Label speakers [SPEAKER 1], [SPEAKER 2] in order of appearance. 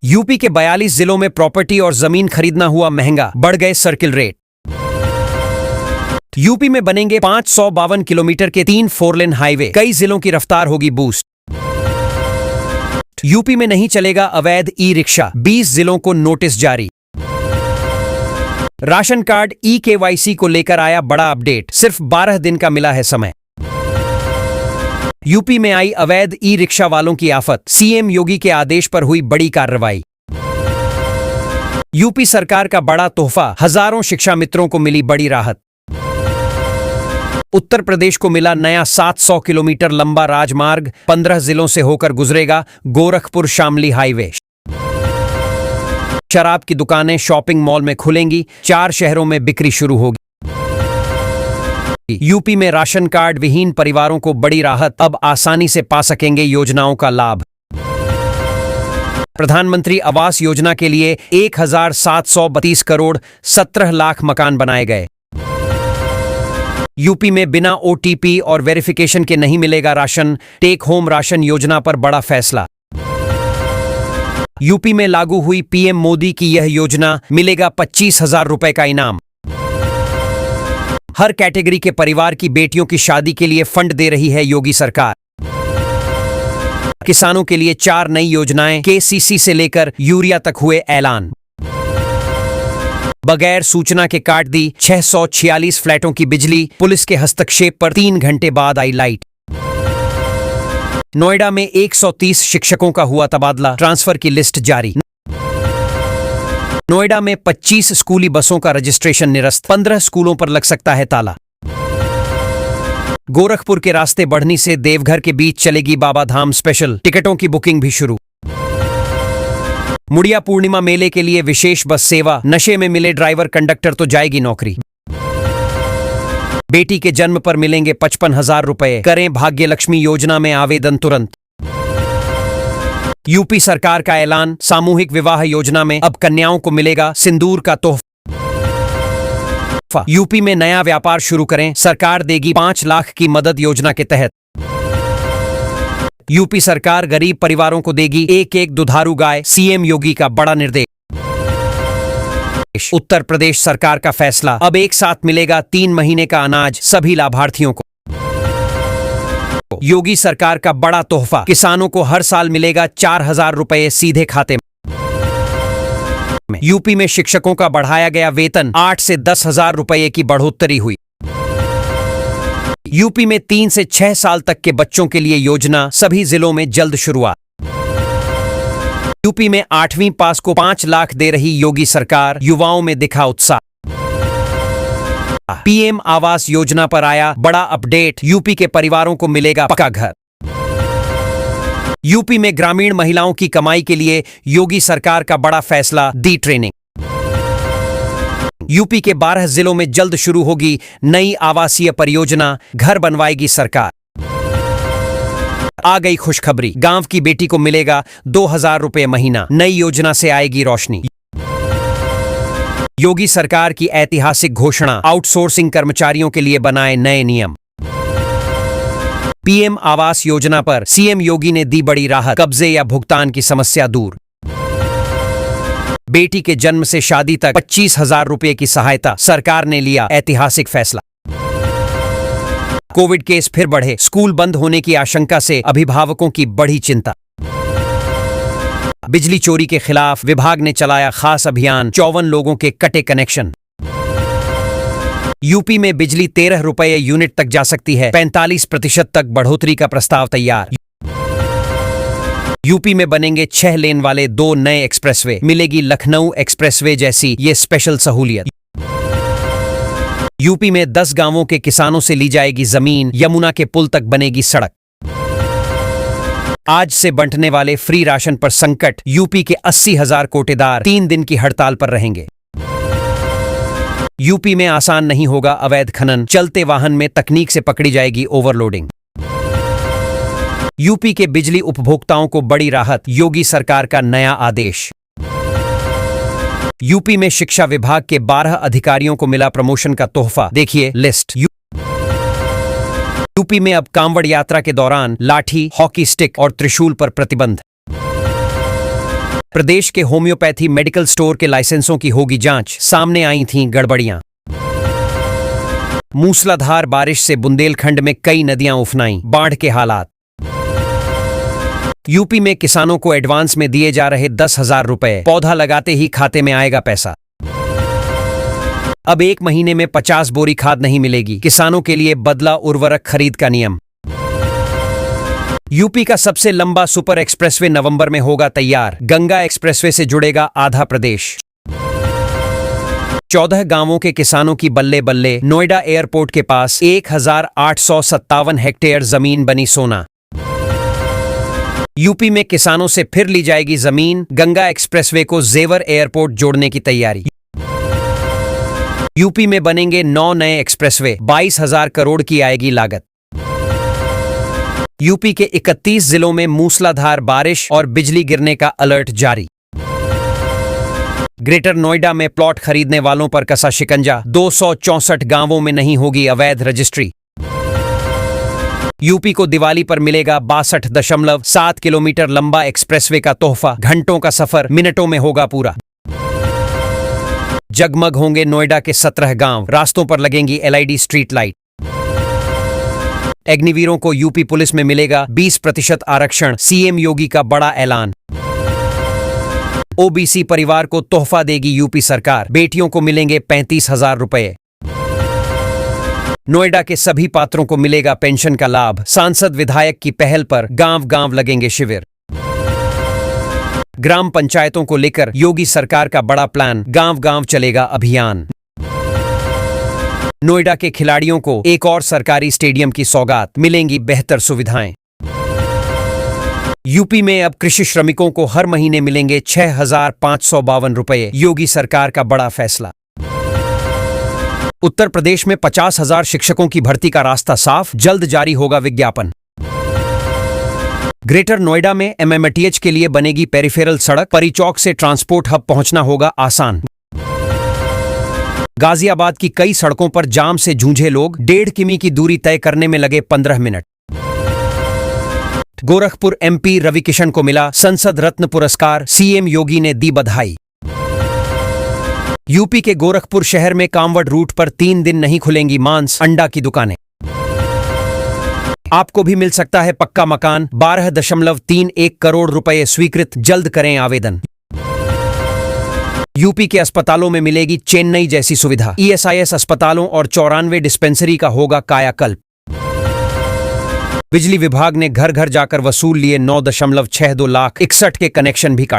[SPEAKER 1] UP के 42 जिलों में प्रॉपर्टी और जमीन खरीदना हुआ महंगा, बढ़ गए सर्किल रेट। यूपी में बनेंगे 552 किलोमीटर के 3 4 लेन हाईवे, कई जिलों की रफ्तार होगी बूस्ट। यूपी में नहीं चलेगा अवैध ई रिक्शा, 20 जिलों को नोटिस जारी। राशन कार्ड ई-केवाईसी को लेकर आया बड़ा अपडेट, सिर्फ 12 दिन का मिला है समय। यूपी में आई अवैध ई रिक्शा वालों की आफत, सीएम योगी के आदेश पर हुई बड़ी कार्रवाई। यूपी सरकार का बड़ा तोहफा, हजारों शिक्षा मित्रों को मिली बड़ी राहत। उत्तर प्रदेश को मिला नया 700 किलोमीटर लंबा राजमार्ग, 15 जिलों से होकर गुजरेगा, गोरखपुर शामली हाईवे। शराब की दुकानें शॉपिंग मॉल में खुलेंगी, 4 शहरों में बिक्री शुरू होगी। यूपी में राशन कार्ड विहीन परिवारों को बड़ी राहत, अब आसानी से पा सकेंगे योजनाओं का लाभ। प्रधानमंत्री आवास योजना के लिए 1732 करोड़ 17 लाख मकान बनाए गए। यूपी में बिना ओटीपी और वेरिफिकेशन के नहीं मिलेगा राशन, टेक होम राशन योजना पर बड़ा फैसला। यूपी में लागू हुई पीएम मोदी की यह योजना, मिलेगा 25,000 रुपए का इनाम। हर कैटेगरी के परिवार की बेटियों की शादी के लिए फंड दे रही है योगी सरकार। किसानों के लिए 4 नई योजनाएं, केसीसी से लेकर यूरिया तक हुए ऐलान। बगैर सूचना के काट दी 646 फ्लैटों की बिजली, पुलिस के हस्तक्षेप पर 3 घंटे बाद आई लाइट। नोएडा में 130 शिक्षकों का हुआ तबादला, ट्रांसफर की लिस्ट जारी। नोएडा में 25 स्कूली बसों का रजिस्ट्रेशन निरस्त, 15 स्कूलों पर लग सकता है ताला। गोरखपुर के रास्ते बढ़नी से देवघर के बीच चलेगी बाबा धाम स्पेशल, टिकटों की बुकिंग भी शुरू। मुड़िया पूर्णिमा मेले के लिए विशेष बस सेवा, नशे में मिले ड्राइवर कंडक्टर तो जाएगी नौकरी। बेटी के जन्म पर मिलेंगे 55,000 रुपए, करें भाग्य लक्ष्मी योजना में आवेदन तुरंत। यूपी सरकार का ऐलान, सामूहिक विवाह योजना में अब कन्याओं को मिलेगा सिंदूर का तोहफा। यूपी में नया व्यापार शुरू करें, सरकार देगी 5 लाख की मदद योजना के तहत। यूपी सरकार गरीब परिवारों को देगी 1-1 दुधारू गाय, सीएम योगी का बड़ा निर्देश। उत्तर प्रदेश सरकार का फैसला, अब एक साथ मिलेगा 3 महीने का अनाज सभी लाभार्थियों को। योगी सरकार का बड़ा तोहफा, किसानों को हर साल मिलेगा 4,000 रुपए सीधे खाते में। यूपी में शिक्षकों का बढ़ाया गया वेतन, 8 से 10,000 रुपए की बढ़ोतरी हुई। यूपी में 3 से 6 साल तक के बच्चों के लिए योजना, सभी जिलों में जल्द शुरुआत। यूपी में 8वीं पास को 5 लाख दे रही योगी सरकार, युवाओं में दिखा उत्साह। पीएम आवास योजना पर आया बड़ा अपडेट, यूपी के परिवारों को मिलेगा पक्का घर। यूपी में ग्रामीण महिलाओं की कमाई के लिए योगी सरकार का बड़ा फैसला, दी ट्रेनिंग। यूपी के 12 जिलों में जल्द शुरू होगी नई आवासीय परियोजना, घर बनवाएगी सरकार। आ गई खुशखबरी, गांव की बेटी को मिलेगा 2,000 रुपए महीना, नई योजना से आएगी रोशनी। योगी सरकार की ऐतिहासिक घोषणा, आउटसोर्सिंग कर्मचारियों के लिए बनाए नए नियम। पीएम आवास योजना पर सीएम योगी ने दी बड़ी राहत, कब्जे या भुगतान की समस्या दूर। बेटी के जन्म से शादी तक 25,000 रुपए की सहायता, सरकार ने लिया ऐतिहासिक फैसला। कोविड केस फिर बढ़े, स्कूल बंद होने की आशंका से अभिभावकों की बढ़ी चिंता। बिजली चोरी के खिलाफ विभाग ने चलाया खास अभियान, 54 लोगों के कटे कनेक्शन। यूपी में बिजली 13 रुपए यूनिट तक जा सकती है, 45% तक बढ़ोतरी का प्रस्ताव तैयार। यूपी में बनेंगे 6 लेन वाले 2 नए एक्सप्रेसवे, मिलेगी लखनऊ एक्सप्रेसवे जैसी ये स्पेशल सहूलियत। यूपी में 10 गांवों के किसानों से ली जाएगी जमीन, यमुना के पुल तक बनेगी सड़क। आज से बंटने वाले फ्री राशन पर संकट, यूपी के 80,000 कोटेदार 3 दिन की हड़ताल पर रहेंगे। यूपी में आसान नहीं होगा अवैध खनन, चलते वाहन में तकनीक से पकड़ी जाएगी ओवरलोडिंग। यूपी के बिजली उपभोक्ताओं को बड़ी राहत, योगी सरकार का नया आदेश। यूपी में शिक्षा विभाग के 12 अधिकारियों को मिला प्रमोशन का तोहफा, देखिए लिस्ट। यूपी में अब कांवड़ यात्रा के दौरान लाठी, हॉकी स्टिक और त्रिशूल पर प्रतिबंध। प्रदेश के होम्योपैथी मेडिकल स्टोर के लाइसेंसों की होगी जांच, सामने आई थीं गड़बड़ियां। मूसलाधार बारिश से बुंदेलखंड में कई नदियां उफनाई, बाढ़ के हालात। यूपी में किसानों को एडवांस में दिए जा रहे 10,000 रुपए, पौधा लगाते ही खाते में आएगा पैसा। अब 1 महीने में 50 बोरी खाद नहीं मिलेगी, किसानों के लिए बदला उर्वरक खरीद का नियम। यूपी का सबसे लंबा सुपर एक्सप्रेसवे नवंबर में होगा तैयार, गंगा एक्सप्रेसवे से जुड़ेगा आधा प्रदेश। 14 गांवों के किसानों की बल्ले बल्ले, नोएडा एयरपोर्ट के पास 1857 हेक्टेयर जमीन बनी सोना। यूपी में किसानों से फिर ली जाएगी जमीन, गंगा एक्सप्रेसवे को जेवर एयरपोर्ट जोड़ने की तैयारी। यूपी में बनेंगे 9 नए एक्सप्रेसवे, 22,000 करोड़ की आएगी लागत। यूपी के 31 जिलों में मूसलाधार बारिश और बिजली गिरने का अलर्ट जारी। ग्रेटर नोएडा में प्लॉट खरीदने वालों पर कसा शिकंजा, 264 गांवों में नहीं होगी अवैध रजिस्ट्री। यूपी को दिवाली पर मिलेगा 62.7 किलोमीटर लंबा एक्सप्रेसवे का तोहफा, घंटों का सफर मिनटों में होगा पूरा। जगमग होंगे नोएडा के 17 गांव, रास्तों पर लगेंगी LED स्ट्रीट लाइट। अग्निवीरों को यूपी पुलिस में मिलेगा 20% आरक्षण, सीएम योगी का बड़ा ऐलान। ओबीसी परिवार को तोहफा देगी यूपी सरकार, बेटियों को मिलेंगे 35,000 रुपए। नोएडा के सभी पात्रों को मिलेगा पेंशन का लाभ, सांसद विधायक की पहल पर गांव गांव लगेंगे शिविर। ग्राम पंचायतों को लेकर योगी सरकार का बड़ा प्लान, गांव गांव चलेगा अभियान। नोएडा के खिलाड़ियों को एक और सरकारी स्टेडियम की सौगात, मिलेंगी बेहतर सुविधाएं। यूपी में अब कृषि श्रमिकों को हर महीने मिलेंगे 6,552 रुपए, योगी सरकार का बड़ा फैसला। उत्तर प्रदेश में 50,000 शिक्षकों की भर्ती का रास्ता साफ, जल्द जारी होगा विज्ञापन। ग्रेटर नोएडा में MMTH के लिए बनेगी पेरिफेरल सड़क, परी चौक से ट्रांसपोर्ट हब पहुंचना होगा आसान। गाजियाबाद की कई सड़कों पर जाम से जूझे लोग, 1.5 किमी की दूरी तय करने में लगे 15 मिनट। गोरखपुर MP रविकिशन को मिला संसद रत्न पुरस्कार, सीएम योगी ने दी बधाई। यूपी के गोरखपुर शहर में कांवड़ रूट पर 3 दिन नहीं खुलेंगी मांस, अंडा की दुकानें। आपको भी मिल सकता है पक्का मकान, 12.31 करोड़ रुपए स्वीकृत, जल्द करें आवेदन। यूपी के अस्पतालों में मिलेगी चेन्नई जैसी सुविधा, ESIS अस्पतालों और 94 डिस्पेंसरी का होगा कायाकल्प। बिजली विभाग ने घर घर जाकर वसूल लिए 9.62 लाख, 61 के कनेक्शन भी काटे।